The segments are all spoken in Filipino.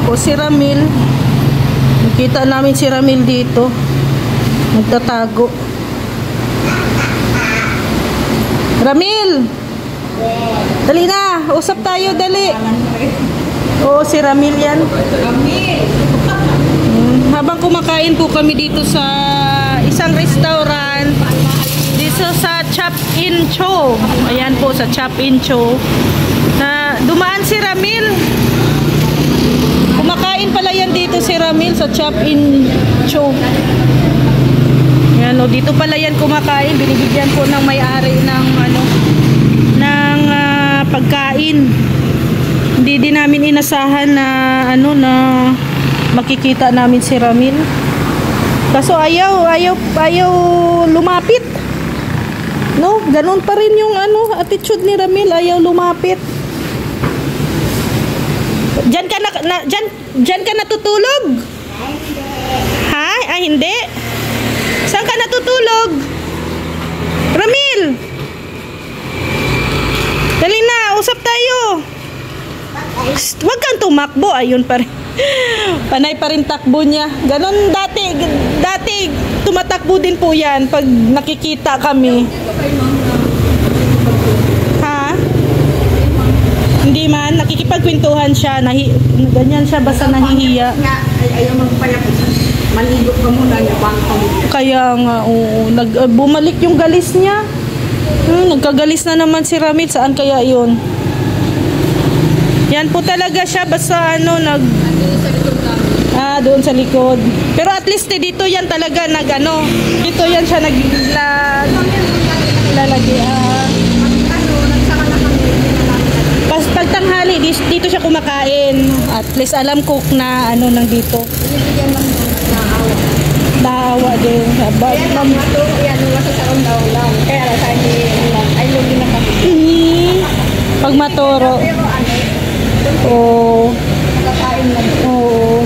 po si Ramil. Nakita namin si Ramil dito. Nagtatago. Ramil! Dali na! Usap tayo, dali! Oo, si Ramil yan. Habang kumakain po kami dito sa isang restaurant dito sa Chop In Cho. Ayan po sa Chop In Cho. Dumaan si Ramil. Kumakain pala yan dito si Ramil sa Chop In Cho. Ayan o, dito pala yan kumakain. Binibigyan po ng may-ari ng pagkain. Hindi din namin inasahan na na makikita namin si Ramil. Kaso ayaw lumapit. No, ganun pa rin yung attitude ni Ramil, ayaw lumapit. Diyan ka natutulog? Ha? Ay, hindi. Saan ka natutulog? Ramil! Dali na, usap tayo. Huwag kang tumakbo, ayun pa rin. Panay pa rin takbo niya. Ganon dati tumatakbo din po yan pag nakikita kami. Ha? Hindi man, nakikipagkwentuhan siya. Ganyan siya, basta nahihiya. Ayaw magpayapos. Maligo ka muna niya. Kaya nga, bumalik yung galis niya. Nagkagalis na naman si Ramil. Saan kaya yun? Yan po talaga siya, basta doon sa likod. Pero at least dito yan talaga dito yan siya naglalagi. Pag tanghali, dito siya kumakain. At least alam ko na nandito. Naawa din. Pag matoro. Oo.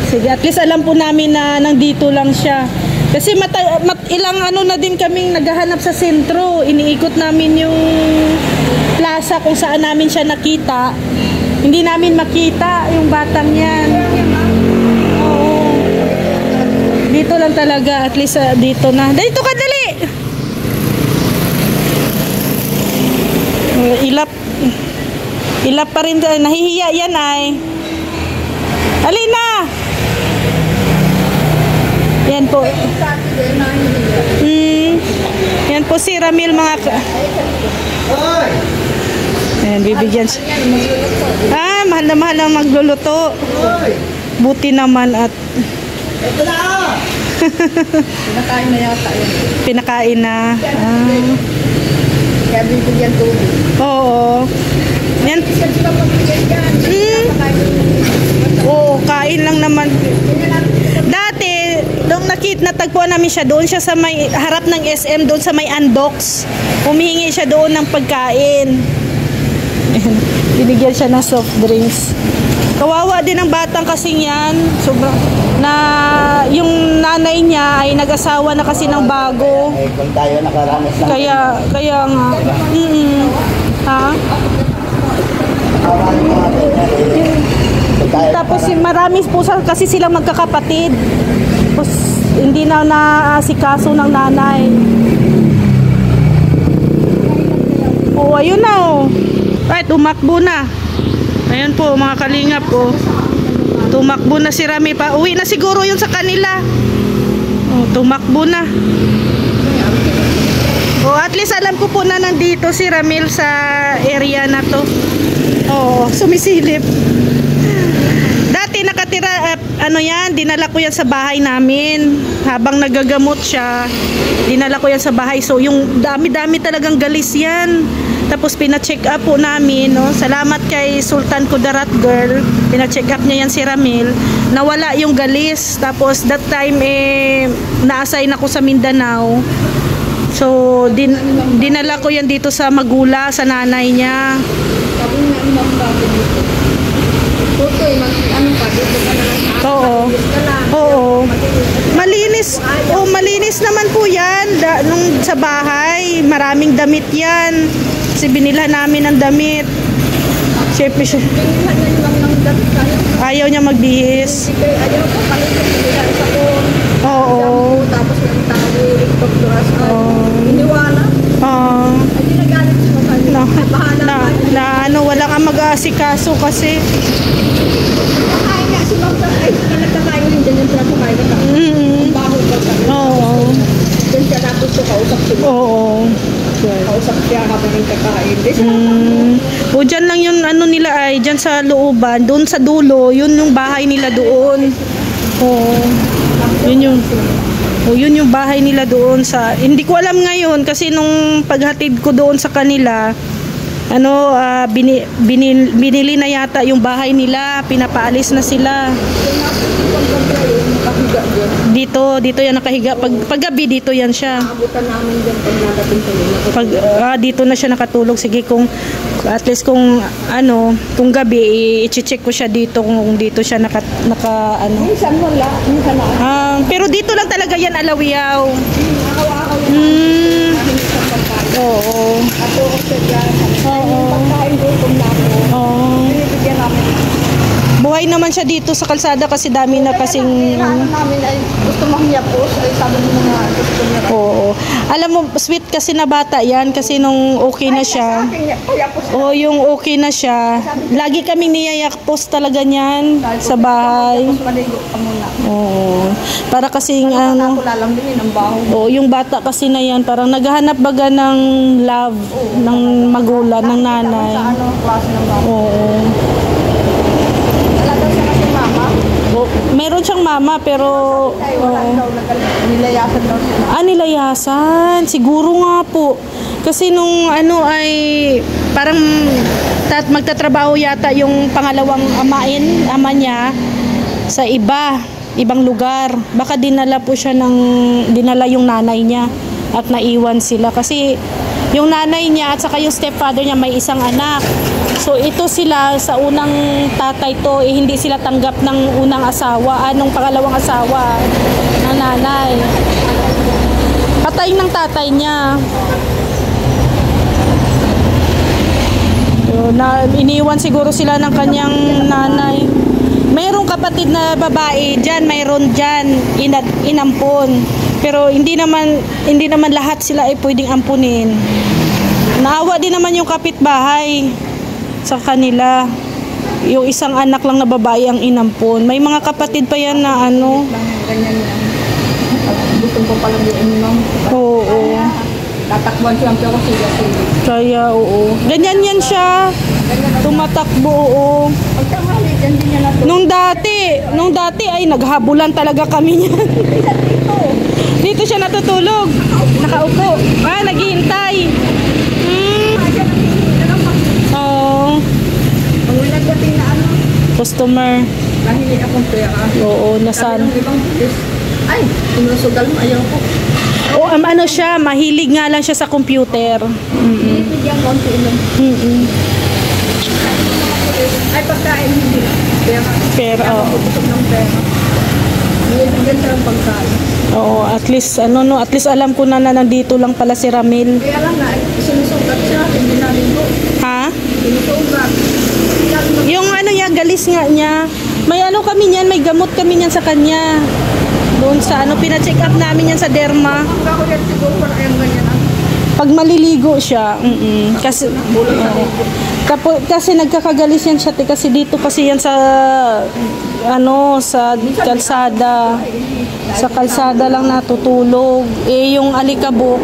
Sige, at least alam po namin na nandito lang siya. Kasi ilang na din kaming naghahanap sa sentro. Iniikot namin yung plaza kung saan namin siya nakita. Hindi namin makita yung batang yan. Oo. Dito lang talaga, at least dito na. Dito ka, dali! Ilap pa rin, nahihiya yan ay. Alina! Yan po. Yan po si Ramil, mga ayan, bibigyan siya. Mahal na mahal ang magluluto. Buti naman at Pinakain na yata yun. Pinakain na. Kaya bibigyan tubig. Oo. Yan. Oo, kain lang naman. Dati, nung natagpuan namin siya, doon siya sa may harap ng SM, doon sa may Andox. Humihingi siya doon ng pagkain. Binigyan siya ng soft drinks. Kawawa din ang batang kasing yan. Sobrang yung nanay niya ay nag-asawa na kasi ng bago. Kung tayo nakaranas lang. Kaya nga. Ha? Tapos marami po kasi silang magkakapatid. Tapos hindi na naasikaso ng nanay. Oh, ayun na Ay, tumakbo na. Ayun po mga kalingap po. Tumakbo na si Ramil pa. Uwi na siguro yun sa kanila. Oh, tumakbo na. Oh, at least alam ko po na nandito si Ramil sa area na to. Oh, sumisilip. Dati nakatira, dinala ko yan sa bahay namin. Habang nagagamot siya, dinala ko yan sa bahay. So, yung dami-dami talagang galis yan. Tapos, pina-check up po namin, no? Salamat kay Sultan Kudarat Girl. Pina-check up niya yan si Ramil. Nawala yung galis. Tapos, that time, na-assign ako sa Mindanao. So, dinala ko yan dito sa Magula, sa nanay niya. Oo. Oo. Malinis naman po yan. Nung sa bahay, maraming damit yan. Kasi binila namin ng damit. Siyempre siya. Pinihan na lang ng dati tayo. Ayaw niya magbihis. Sige, ayaw ko. Palit nila sa ko. Oo. Tapos yung tawid, doktoras ka. Iniwanan. Ay, di nagalit siya sa kanya. Bahala ka. Ano, wala kang mag-aasikaso kasi. Nakain nga si Ma'am. Ay, nagkakain rin dyan yung trapo kain na. Ang baho ka sa Oo. Doon siya tapos ko kausap siya. Oo. Kausap siya habang nagkakain. O dyan lang yung ano nila ay, dyan sa looban, doon sa dulo, yun yung bahay nila doon. Oo. Yun yung bahay nila doon sa, hindi ko alam ngayon kasi nung paghatid ko doon sa kanila, ano, binili na yata yung bahay nila, pinapaalis na sila. Dito yan nakahiga. Paggabi dito yan siya. Abutan namin dyan pag nadating sa nila. Dito na siya nakatulog. Sige, kung at least kung kung gabi i-check ko siya dito kung dito siya naka Minsan wala, minsan na. pero dito lang talaga yan, Alawiaw. Akaw-akaw Oo. Ako siya dyan. Oo. Pagkain gutom na ako. Oo. Binibigyan namin. Buhay naman siya dito sa kalsada kasi dami na kasing namin ay gusto mangyapos. Ay sabi ng mga gusto niya. Oo. Alam mo, sweet kasi na bata yan kasi nung okay na siya. Oo, yung okay na siya. Lagi kaming niyayakpos talaga niyan sa bahay. Tapos maligo ka muna. Oo. Para kasing Ako lalambingin ang baho. Oo, yung bata kasi na yan, parang naghahanap baga ng love ng magulang, ng nanay. Sa ano, klase ng baho. Oo. Wala daw siya kasi mama. Meron siyang mama pero Ay, wala daw. Nilayasan daw siya. Nilayasan. Siguro nga po. Kasi nung ay parang magtatrabaho yata yung pangalawang ama niya sa ibang lugar. Baka dinala yung nanay niya at naiwan sila. Kasi yung nanay niya at saka yung stepfather niya may isang anak. So ito sila sa unang tatay to, hindi sila tanggap ng unang asawa, nung pangalawang asawa ng nanay. Patay ng tatay niya. So, iniwan siguro sila ng kanyang nanay. Mayroong kapatid na babae diyan, mayroon diyan inampon. Pero hindi naman lahat sila ay pwedeng ampunin. Naawa din naman yung kapitbahay sa kanila. Yung isang anak lang na babae ang inampon. May mga kapatid pa yan na Ganyan yan. Gusto ko palang yung ma'am. Oo. Tatakbuhan siya ang pero siya. Kaya oo. Ganyan yan siya. Tumatakbo, oo. Pagtanghali, dyan din niya natulog. Nung dati ay naghabulan talaga kami niyan. Dito siya natutulog. Nakaupo. Naghihintay. Oo. Pag may nagdating na Customer. nahili akong pera. Oo, Sabi nasan. ng ibang pulis, ay, sinusugal mo, ayaw ko. Ano siya, mahilig nga lang siya sa computer. Binibigyan ko ang tulong. Ay, pagkain hindi. Pera. Pero, Gusto ng pera. Binibigyan siya ng pagkain. oo, at least alam ko na nandito lang pala si Ramil. Kaya lang na, sinusugat siya, hindi namin ko. Ha? Sinusugat. Yung galis nga niya. May kami niyan, may gamot kami niyan sa kanya. Doon sa pina-check up namin yan sa derma. Ang baho yan siguro, wala yung ganyan. Pag maliligo siya, kasi kasi nagkakagalis yan siya kasi dito kasi yan sa sa kalsada. Sa kalsada lang natutulog. Yung alikabok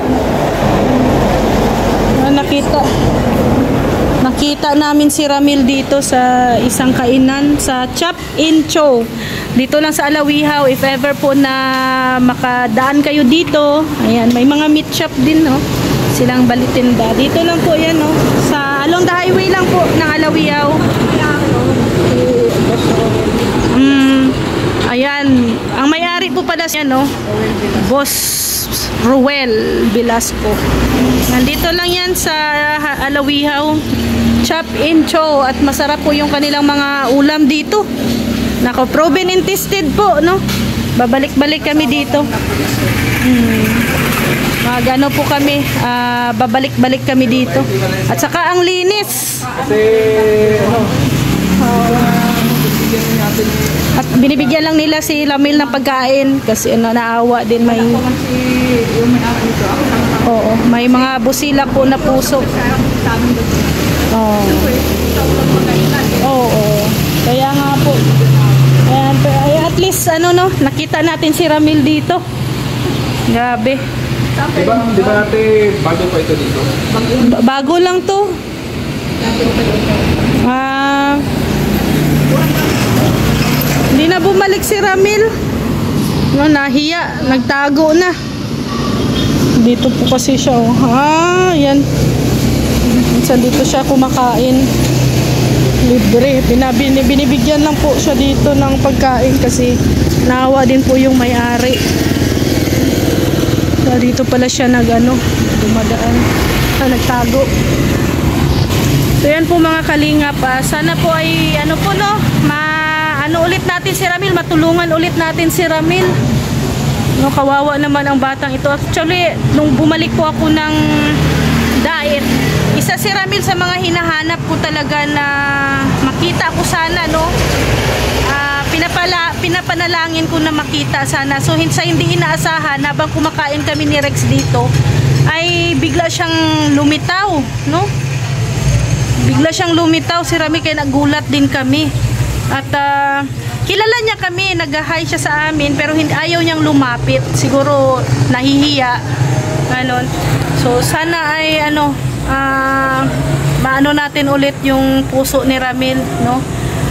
nakita namin si Ramil dito sa isang kainan sa Chop in Cho. Dito lang sa Alawihaw, if ever po na makadaan kayo dito. Ayan, may mga meat shop din, no? Silang balitinda. Dito lang po yan, no? Sa along the highway lang po ng Alawihaw. Ayan, ang may-ari po pala siya, no? Boss Ruel Velasco. Nandito lang yan sa Alawihaw, Chop in Cho, at masarap po yung kanilang mga ulam dito. Nako, proven and tested po, no? Babalik-balik kami dito. Magano po kami, babalik-balik kami dito. At saka ang linis. natin. At binibigyan lang nila si Ramil ng pagkain kasi naawa din may Ako man si yung may-ari nito. Ako lang ang oo, may mga busila po na puso. sa amin doon. Oo. Oo. Kaya nga po. Ayan, ay, at least no, nakita natin si Ramil dito. Grabe. Di ba ate, bago pa ito dito? Bago lang to. Hindi na bumalik si Ramil. No, nahiya, nagtago na. Dito po kasi siya. Yan. Minsan dito siya kumakain. Libre. Binibigyan lang po siya dito ng pagkain kasi naawa din po yung may-ari. So, dito pala siya dumadaan. Nagtago. So yan po mga kalingap, sana po ay ulit natin si Ramil, matulungan ulit natin si Ramil. No, kawawa naman ang batang ito. Actually, nung bumalik po ako ng diet, isa si Ramil sa mga hinahanap ko talaga na makita ko sana, no. Pinapanalangin ko na makita sana. So sa hindi inaasahan, habang kumakain kami ni Rex dito, ay bigla siyang lumitaw, no? Bigla siyang lumitaw si Ramil, kaya nagulat din kami. At kilala niya kami, nag-hi siya sa amin, pero ayaw niyang lumapit. Siguro nahihiya. Ganon. So sana ay maano natin ulit yung puso ni Ramil, no?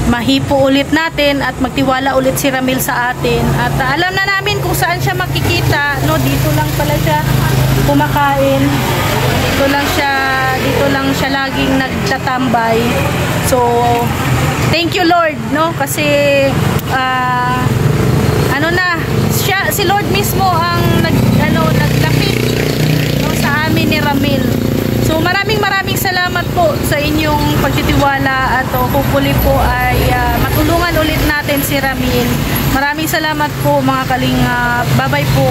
Mahipo ulit natin at magtiwala ulit si Ramil sa atin. At alam na namin kung saan siya makikita, no? Dito lang pala siya kumakain. Dito lang siya laging nagtatambay. So thank you Lord, no? Kasi si Lord mismo ang naglapit, no, sa amin ni Ramil. So maraming salamat po sa inyong pagtitiwala at hopefully po ay matulungan ulit natin si Ramil. Maraming salamat po mga kalingap. Bye-bye po.